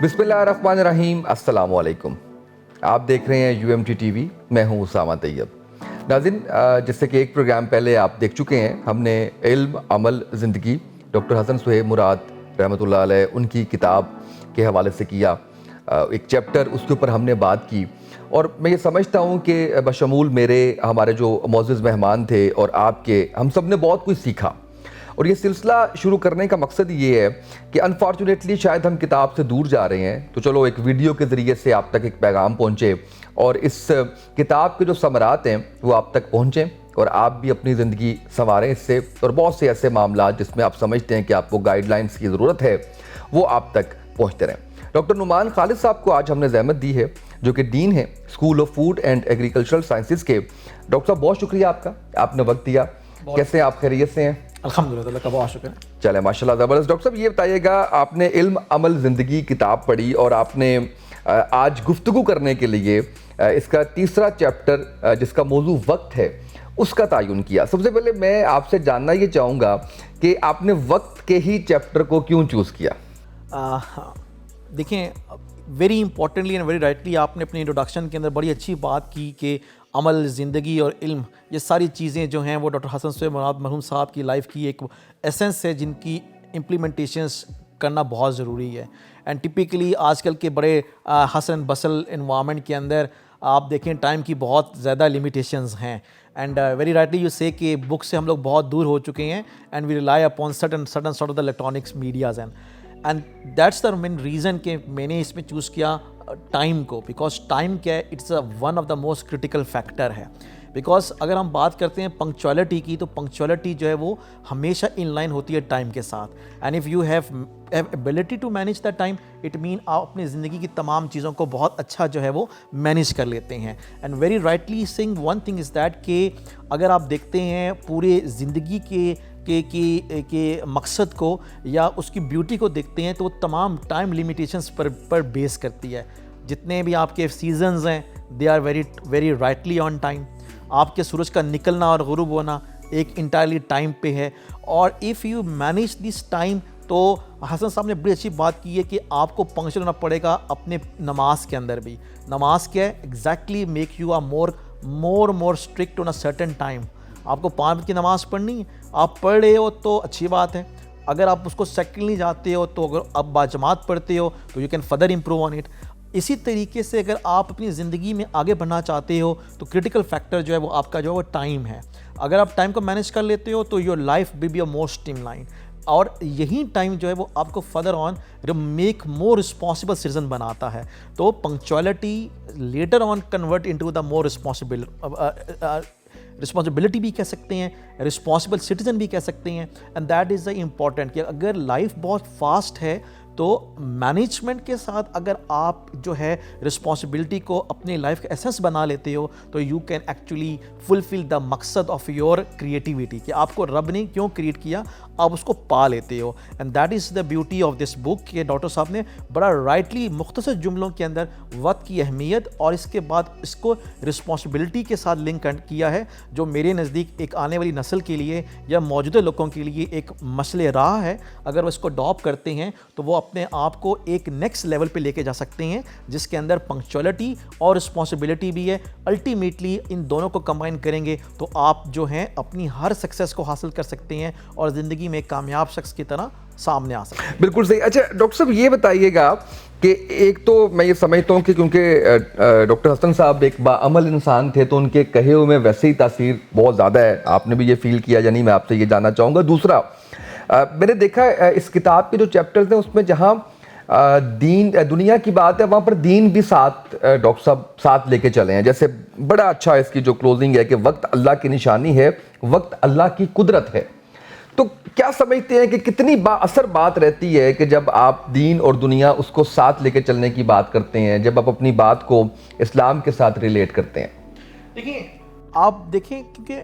بسم اللہ الرحمن الرحیم، السلام علیکم۔ آپ دیکھ رہے ہیں UMT TV، میں ہوں اسامہ طیب۔ ناظرین، جس سے کہ ایک پروگرام پہلے آپ دیکھ چکے ہیں، ہم نے علم، عمل، زندگی ڈاکٹر حسن سہیب مراد رحمۃ اللہ علیہ ان کی کتاب کے حوالے سے کیا ایک چیپٹر، اس کے اوپر ہم نے بات کی، اور میں یہ سمجھتا ہوں کہ بشمول میرے ہمارے جو معزز مہمان تھے اور آپ کے، ہم سب نے بہت کچھ سیکھا۔ اور یہ سلسلہ شروع کرنے کا مقصد یہ ہے کہ انفارچونیٹلی شاید ہم کتاب سے دور جا رہے ہیں، تو چلو ایک ویڈیو کے ذریعے سے آپ تک ایک پیغام پہنچے اور اس کتاب کے جو ثمرات ہیں وہ آپ تک پہنچیں، اور آپ بھی اپنی زندگی سنواریں اس سے، اور بہت سے ایسے معاملات جس میں آپ سمجھتے ہیں کہ آپ کو گائیڈ لائنز کی ضرورت ہے وہ آپ تک پہنچتے رہیں۔ ڈاکٹر نعمان خالد صاحب کو آج ہم نے زحمت دی ہے، جو کہ ڈین ہیں school of food and agricultural sciences کے۔ ڈاکٹر صاحب بہت شکریہ آپ کا، آپ نے وقت دیا۔ کیسے ہیں آپ؟ خیریت سے ہیں؟ الحمدللہ، اللہ کا بہت شکر ہے۔ چلے ماشاءاللہ، زبردست۔ ڈاکٹر صاحب یہ بتائیے گا، آپ نے علم عمل زندگی کتاب پڑھی اور آپ نے آج گفتگو کرنے کے لیے اس کا تیسرا چیپٹر جس کا موضوع وقت ہے اس کا تعین کیا۔ سب سے پہلے میں آپ سے جاننا یہ چاہوں گا کہ آپ نے وقت کے ہی چیپٹر کو کیوں چوز کیا؟ دیکھیں، very importantly and very rightly آپ نے اپنی انٹروڈکشن کے اندر بڑی اچھی بات کی کہ عمل، زندگی اور علم، یہ ساری چیزیں جو ہیں وہ ڈاکٹر حسن سہیب مراد مرحوم صاحب کی لائف کی ایک ایسنس ہے جن کی امپلیمنٹیشنس کرنا بہت ضروری ہے۔ اینڈ ٹپیکلی آج کل کے بڑے حسن بسل انوائرمنٹ کے اندر آپ دیکھیں ٹائم کی بہت زیادہ لمیٹیشنز ہیں، اینڈ ویری رائٹلی یو سے کہ بک سے ہم لوگ بہت دور ہو چکے ہیں، and we rely upon certain sort of the electronics medias and that's the main reason کہ میں نے اس میں چوز کیا ٹائم کو، بیکاز ٹائم کیا ہے، it's one of the most critical factor ہے۔ بیکاز اگر ہم بات کرتے ہیں پنکچوالٹی کی، تو پنکچوالٹی جو ہے وہ ہمیشہ ان لائن ہوتی ہے ٹائم کے ساتھ، and if you have ability to manage the time, it mean آپ اپنی زندگی کی تمام چیزوں کو بہت اچھا جو ہے وہ مینیج کر لیتے ہیں۔ اینڈ ویری رائٹلی سنگ ون تھنگ از دیٹ کہ اگر آپ دیکھتے ہیں پورے زندگی کے مقصد کو یا اس کی بیوٹی کو دیکھتے ہیں تو وہ تمام ٹائم لیمیٹیشنس پر بیس کرتی ہے۔ جتنے بھی آپ کے سیزنز ہیں they are very rightly on time. آپ کے سورج کا نکلنا اور غروب ہونا ایک انٹائرلی ٹائم پہ ہے، اور if you manage this time, تو حسن صاحب نے بڑی اچھی بات کی ہے کہ آپ کو پنکچوئل ہونا پڑے گا اپنے نماز کے اندر بھی۔ نماز کیا ہے؟ Exactly make you more strict on a certain time. آپ کو 5 وقت کی نماز پڑھنی ہے، آپ پڑھ رہے ہو تو اچھی بات ہے، اگر آپ اس کو سیکنڈلی جاتے ہو تو اگر آپ باجماعت پڑھتے ہو تو you can further improve on it. اسی طریقے سے اگر آپ اپنی زندگی میں آگے بڑھنا چاہتے ہو تو کرٹیکل فیکٹر جو ہے وہ آپ کا جو ہے وہ ٹائم ہے۔ اگر آپ ٹائم کو مینیج کر لیتے ہو تو your life will be a more streamline, اور یہی ٹائم جو ہے وہ آپ کو further on make more responsible citizen بناتا ہے۔ تو punctuality later on convert into the more responsibility بھی کہہ سکتے ہیں، رسپانسبل سٹیزن بھی کہہ سکتے ہیں، and that is the important کہ اگر لائف بہت فاسٹ ہے تو مینجمنٹ کے ساتھ اگر آپ جو ہے رسپانسبلٹی کو اپنی لائف کا ایسنس بنا لیتے ہو تو یو کین ایکچولی فلفل دا مقصد آف یور کریٹیوٹی، کہ آپ کو رب نے کیوں کریٹ کیا آپ اس کو پا لیتے ہو۔ And that is the beauty of this book کہ ڈاکٹر صاحب نے بڑا رائٹلی مختصر جملوں کے اندر وقت کی اہمیت اور اس کے بعد اس کو رسپانسبلٹی کے ساتھ لنک کیا ہے، جو میرے نزدیک ایک آنے والی نسل کے لیے یا موجودہ لوگوں کے لیے ایک مسئلہ راہ ہے۔ اگر وہ اس کو اڈاپٹ کرتے ہیں تو وہ اپنے آپ کو ایک نیکسٹ لیول پہ لے کے جا سکتے ہیں، جس کے اندر پنکچوالٹی اور رسپانسبلٹی بھی ہے۔ الٹیمیٹلی ان دونوں کو کمبائن کریں گے تو آپ جو ہیں اپنی ہر سکسیس کو حاصل کر سکتے ہیں اور زندگی میں ایک کامیاب شخص کی طرح سامنے آ سکتے ہیں۔ بالکل صحیح۔ اچھا ڈاکٹر صاحب یہ بتائیے گا کہ ایک تو میں یہ سمجھتا ہوں کہ کیونکہ ڈاکٹر حسن صاحب ایک باعمل انسان تھے تو ان کے کہے ہوئے میں ویسے ہی تاثیر بہت زیادہ ہے، آپ نے بھی یہ فیل کیا، یعنی میں آپ سے یہ جاننا چاہوں گا۔ دوسرا، میں نے دیکھا اس کتاب کے جو چیپٹرز ہیں اس میں جہاں دین دنیا کی بات ہے وہاں پر دین بھی ساتھ ڈاکٹر صاحب ساتھ لے کے چلے ہیں۔ جیسے بڑا اچھا اس کی جو کلوزنگ ہے کہ وقت اللہ کی نشانی ہے، وقت اللہ کی قدرت ہے۔ تو کیا سمجھتے ہیں کہ کتنی با اثر بات رہتی ہے کہ جب آپ دین اور دنیا اس کو ساتھ لے کے چلنے کی بات کرتے ہیں، جب آپ اپنی بات کو اسلام کے ساتھ ریلیٹ کرتے ہیں؟ دیکھیں، آپ دیکھیں کیونکہ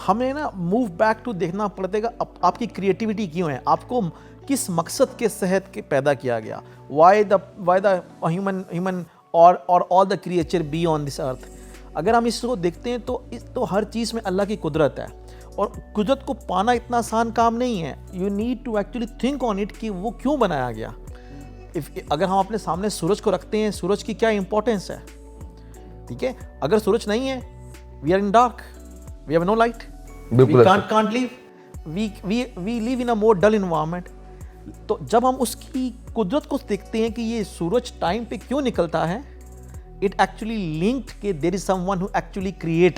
ہمیں نا موو بیک ٹو دیکھنا پڑے گا آپ کی کریٹیوٹی کیوں ہے، آپ کو کس مقصد کے تحت پیدا کیا گیا، وائی دا ہیومن اور آل دا کریچر بی آن دس ارتھ۔ اگر ہم اس کو دیکھتے ہیں تو ہر چیز میں اللہ کی قدرت ہے، اور قدرت کو پانا اتنا آسان کام نہیں ہے۔ You need to actually think on it کہ وہ کیوں بنایا گیا۔ اگر ہم اپنے سامنے سورج کو رکھتے ہیں, سورج کی کیا امپورٹنس ہے, ٹھیک ہے, اگر سورج نہیں ہے, we are in dark, we have no light, we can't live, we live in a more dull environment. تو جب ہم اس کی قدرت کو دیکھتے ہیں کہ یہ سورج ٹائم پہ کیوں نکلتا ہے, it actually linked کہ there is someone who actually create,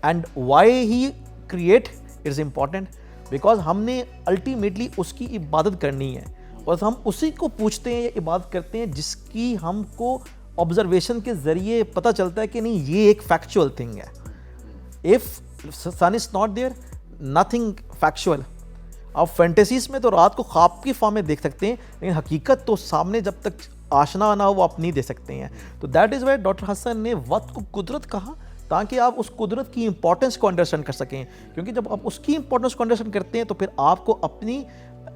and why he create it is important because ہم نے ultimately اس کی عبادت کرنی ہے, اور ہم اسی کو پوچھتے ہیں یا عبادت کرتے ہیں جس کی ہم کو observation کے ذریعے پتہ چلتا ہے کہ نہیں یہ ایک factual thing ہے. if sun is not there, nothing factual. آپ فینٹیسیز میں تو رات کو خواب کی فارم میں دیکھ سکتے ہیں, لیکن حقیقت تو سامنے جب تک آشنا نہ ہو وہ آپ نہیں دے سکتے ہیں. تو دیٹ از وائی ڈاکٹر حسن نے وقت کو قدرت کہا, تاکہ آپ اس قدرت کی امپورٹنس کو انڈرسٹینڈ کر سکیں, کیونکہ جب آپ اس کی امپورٹنس کو انڈرسٹینڈ کرتے ہیں تو پھر آپ کو اپنی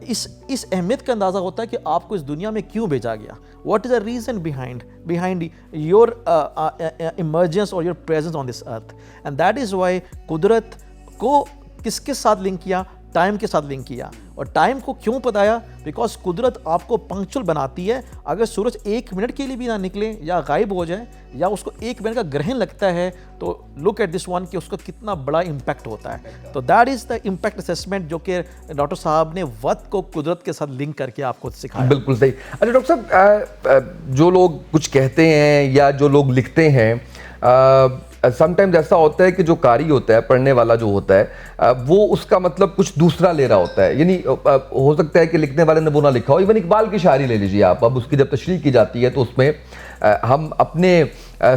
اس اہمیت کا اندازہ ہوتا ہے کہ آپ کو اس دنیا میں کیوں بھیجا گیا, what is a reason behind your emergence اور your presence on this earth. And that is why قدرت کو کس کے ساتھ لنک کیا, ٹائم کے ساتھ لنک کیا. اور ٹائم کو کیوں بتایا, بیکاز قدرت آپ کو پنکچول بناتی ہے. اگر سورج 1 منٹ کے لیے بھی نہ نکلے یا غائب ہو جائے یا اس کو 1 منٹ کا گرہن لگتا ہے, تو لک ایٹ دس ون کہ اس کا کتنا بڑا امپیکٹ ہوتا ہے. تو that is the impact assessment جو کہ ڈاکٹر صاحب نے وقت کو قدرت کے ساتھ لنک کر کے آپ کو سکھایا. بالکل صحیح. اچھا ڈاکٹر صاحب, جو لوگ کچھ کہتے ہیں یا جو لوگ لکھتے ہیں, سم ٹائمز ایسا ہوتا ہے کہ جو قاری ہوتا ہے, پڑھنے والا جو ہوتا ہے, وہ اس کا مطلب کچھ دوسرا لے رہا ہوتا ہے. یعنی ہو سکتا ہے کہ لکھنے والے نے وہ نہ لکھا ہو. ایون اقبال کی شاعری لے لیجیے آپ, اب اس کی جب تشریح کی جاتی ہے تو اس میں ہم اپنے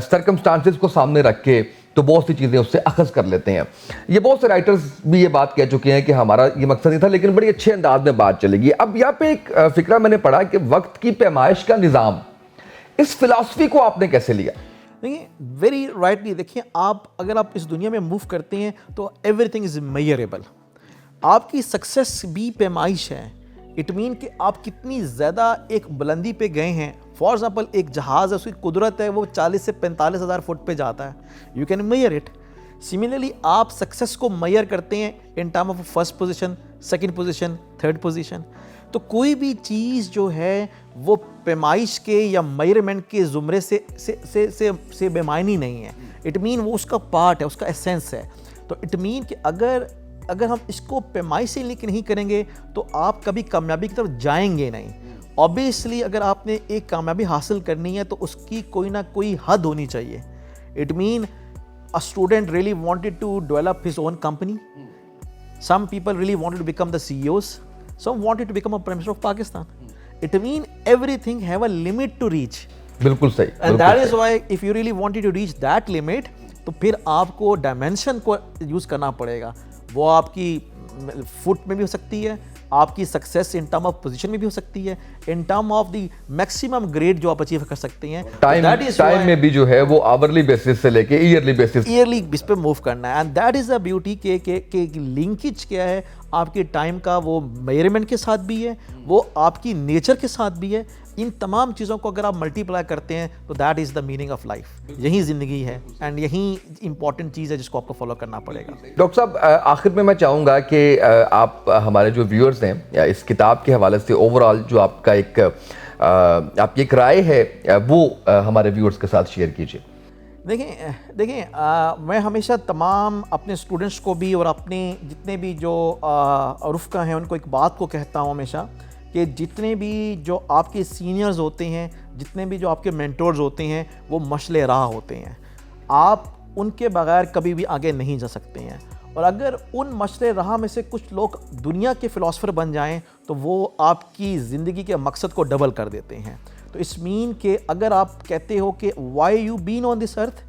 سرکمسٹانسز کو سامنے رکھ کے تو بہت سی چیزیں اس سے اخذ کر لیتے ہیں. یہ بہت سے رائٹرز بھی یہ بات کہہ چکے ہیں کہ ہمارا یہ مقصد نہیں تھا, لیکن بڑی اچھے انداز میں بات چلے گی. اب یہاں پہ ایک فکرہ میں نے پڑھا کہ وقت کی پیمائش کا نظام, اس فلاسفی کو آپ نے کیسے لیا؟ دیکھیں ویری رائٹلی, دیکھیں آپ اگر آپ اس دنیا میں موو کرتے ہیں تو ایوری تھنگ از میئریبل. آپ کی سکسیس بھی پیمائش ہے. اٹ مین کہ آپ کتنی زیادہ ایک بلندی پہ گئے ہیں. فار ایگزامپل ایک جہاز ہے, اس کی قدرت ہے وہ 40 سے 45 ہزار فٹ پہ جاتا ہے, you can measure it. Similarly آپ سکسیس کو میئر کرتے ہیں ان term of first position, second position, third position. تو کوئی بھی چیز جو ہے وہ پیمائش کے یا میئرمنٹ کے زمرے سے بے معنی نہیں ہے. اٹ مین وہ اس کا پارٹ ہے, اس کا ایسنس ہے. تو اٹ مین کہ اگر ہم اس کو پیمائش سے لنک نہیں کریں گے تو آپ کبھی کامیابی کی طرف جائیں گے نہیں. اوبیسلی اگر آپ نے ایک کامیابی حاصل کرنی ہے تو اس کی کوئی نہ کوئی حد ہونی چاہیے. It mean a student really wanted to develop his own company. Some people really wanted to become the CEOs. Some wanted to become a Prime Minister of Pakistan. It means everything have a limit to reach. بالکل صحیح. And that is why if you really wanted to reach that limit, تو پھر آپ کو dimension کو use کرنا پڑے گا. وہ آپ کی فٹ میں بھی ہو سکتی ہے, آپ کی success in term of position میں بھی ہو سکتی ہے, in term of the maximum grade جو آپ اچیو کر سکتے ہیں. ٹائم میں بھی جو ہے وہ آورلی بیسس سے لے کے ایئرلی بیس پہ موو کرنا ہے. And that is the beauty کہ لنکیج کیا ہے آپ کے ٹائم کا, وہ میئرمنٹ کے ساتھ بھی ہے, وہ آپ کی نیچر کے ساتھ بھی ہے. ان تمام چیزوں کو اگر آپ ملٹی پلائی کرتے ہیں تو that is the meaning of life. یہی زندگی ہے اینڈ یہی امپورٹنٹ چیز ہے جس کو آپ کو فالو کرنا پڑے گا. ڈاکٹر صاحب آخر میں چاہوں گا کہ آپ ہمارے جو ویورز ہیں اس کتاب کے حوالے سے اوور آل جو آپ کا آپ کی ایک رائے ہے وہ ہمارے ویورز کے ساتھ شیئر کیجیے. دیکھیں میں ہمیشہ تمام اپنے اسٹوڈنٹس کو بھی اور اپنے جتنے بھی جو رفقا ہیں ان کو ایک بات کو کہتا ہوں ہمیشہ کہ جتنے بھی جو آپ کے سینئرز ہوتے ہیں, جتنے بھی جو آپ کے مینٹورز ہوتے ہیں, وہ مشعل راہ ہوتے ہیں. آپ ان کے بغیر کبھی بھی آگے نہیں جا سکتے ہیں. اور اگر ان مشعل راہ میں سے کچھ لوگ دنیا کے فلاسفر بن جائیں تو وہ آپ کی زندگی کے مقصد کو ڈبل کر دیتے ہیں. تو اس مین کہ اگر آپ کہتے ہو کہ why you been on this ارتھ,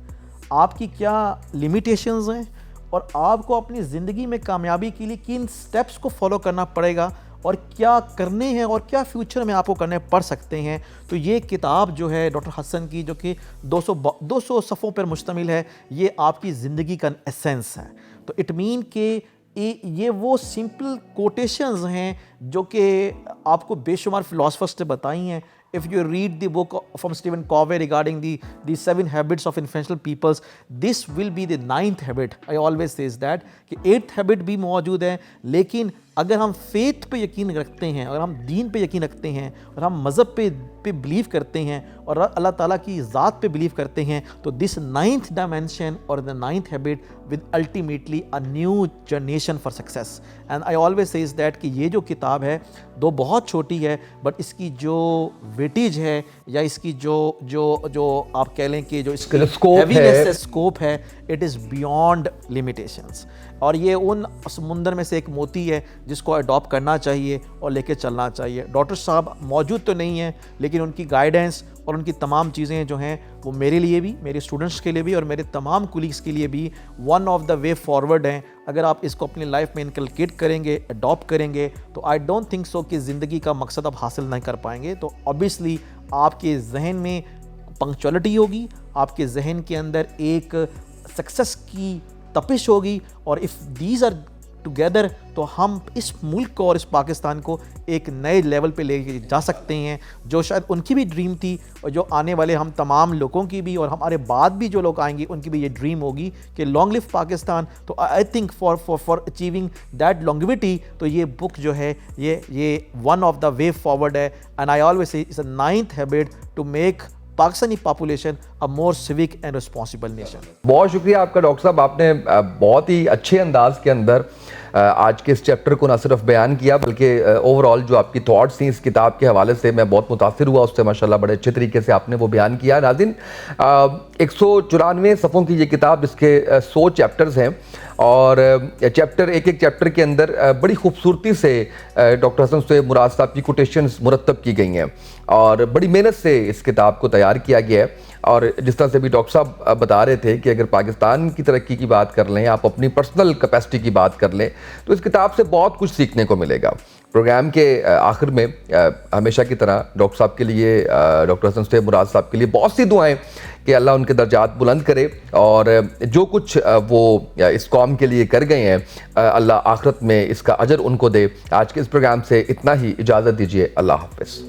آپ کی کیا لیمیٹیشنز ہیں اور آپ کو اپنی زندگی میں کامیابی کے لیے کن سٹیپس کو فالو کرنا پڑے گا اور کیا کرنے ہیں اور کیا فیوچر میں آپ کو کرنے پڑ سکتے ہیں, تو یہ کتاب جو ہے ڈاکٹر حسن کی جو کہ 200 صفحوں پر مشتمل ہے, یہ آپ کی زندگی کا ایسنس ہے. تو اٹ مین کہ یہ وہ سمپل کوٹیشنز ہیں جو کہ آپ کو بے شمار فلاسفرس نے بتائی ہیں. If you read the book from Stephen Covey regarding the 7 habits of influential peoples, this will be the 9th habit. I always says that کہ 8th habit بھی موجود ہے, لیکن اگر ہم فیتھ پہ یقین رکھتے ہیں، اگر ہم دین پہ یقین رکھتے ہیں اور ہم مذہب پہ بلیو کرتے ہیں اور اللہ تعالیٰ کی ذات پہ بلیو کرتے ہیں تو دس 9th ڈائمینشن اور the 9th habit with ultimately a new generation for success. And I always says that کہ یہ جو کتاب ہے دو بہت چھوٹی ہے بٹ اس کی جو ویٹیج ہے یا اس کی جو آپ کہہ لیں کہ جو اس کی ہیوینس ہے، اسکوپ ہے، اٹ از بیونڈ لیمیٹیشنس. اور یہ ان سمندر میں سے ایک موتی ہے جس کو اڈاپٹ کرنا چاہیے اور لے کے چلنا چاہیے. ڈاکٹر صاحب موجود تو نہیں ہیں لیکن ان کی گائیڈنس اور ان کی تمام چیزیں جو ہیں وہ میرے لیے بھی، میرے اسٹوڈنٹس کے لیے بھی اور میرے تمام کولیگس کے لیے بھی one of the way forward ہیں. اگر آپ اس کو اپنی لائف میں انکلکیٹ کریں گے، اڈاپٹ کریں گے تو آئی ڈونٹ تھنک سو کہ زندگی کا مقصد آپ حاصل نہیں کر پائیں گے. تو اوبیسلی آپ کے ذہن میں پنکچولیٹی ہوگی، آپ کے ذہن کے اندر ایک سکسیس کی تپش ہوگی اور اف دیز آر ٹوگیدر تو ہم اس ملک کو اور اس پاکستان کو ایک نئے لیول پہ لے کے جا سکتے ہیں جو شاید ان کی بھی ڈریم تھی اور جو آنے والے ہم تمام لوگوں کی بھی اور ہمارے بعد بھی جو لوگ آئیں گے ان کی بھی یہ ڈریم ہوگی کہ لانگ لیو پاکستان. تو I think for achieving that longevity تو یہ بک جو ہے یہ one of the way forward ہے. And I always say it's a 9th habit to make Pakistani population a more civic and responsible nation. بہت شکریہ آپ کا ڈاکٹر صاحب، آپ نے بہت ہی اچھے انداز کے اندر آج کے اس چیپٹر کو نہ صرف بیان کیا بلکہ اوور آل جو آپ کی تھاٹس تھیں اس کتاب کے حوالے سے میں بہت متاثر ہوا اس سے، ماشاءاللہ بڑے اچھے طریقے سے آپ نے وہ بیان کیا. ناظرین 194 صفحوں کی یہ کتاب، اس کے 100 چیپٹرز ہیں اور چیپٹر ایک چیپٹر کے اندر بڑی خوبصورتی سے ڈاکٹر حسن سہیب مراد صاحب کی کوٹیشنز مرتب کی گئی ہیں اور بڑی محنت سے اس کتاب کو تیار کیا گیا ہے. اور جس طرح سے بھی ڈاکٹر صاحب بتا رہے تھے کہ اگر پاکستان کی ترقی کی بات کر لیں، آپ اپنی پرسنل کیپیسٹی کی بات کر لیں تو اس کتاب سے بہت کچھ سیکھنے کو ملے گا. پروگرام کے آخر میں ہمیشہ کی طرح ڈاکٹر صاحب کے لیے، ڈاکٹر حسن سہیب مراد صاحب کے لیے بہت سی دعائیں کہ اللہ ان کے درجات بلند کرے اور جو کچھ وہ اس قوم کے لیے کر گئے ہیں اللہ آخرت میں اس کا اجر ان کو دے. آج کے اس پروگرام سے اتنا ہی، اجازت دیجیے، اللہ حافظ.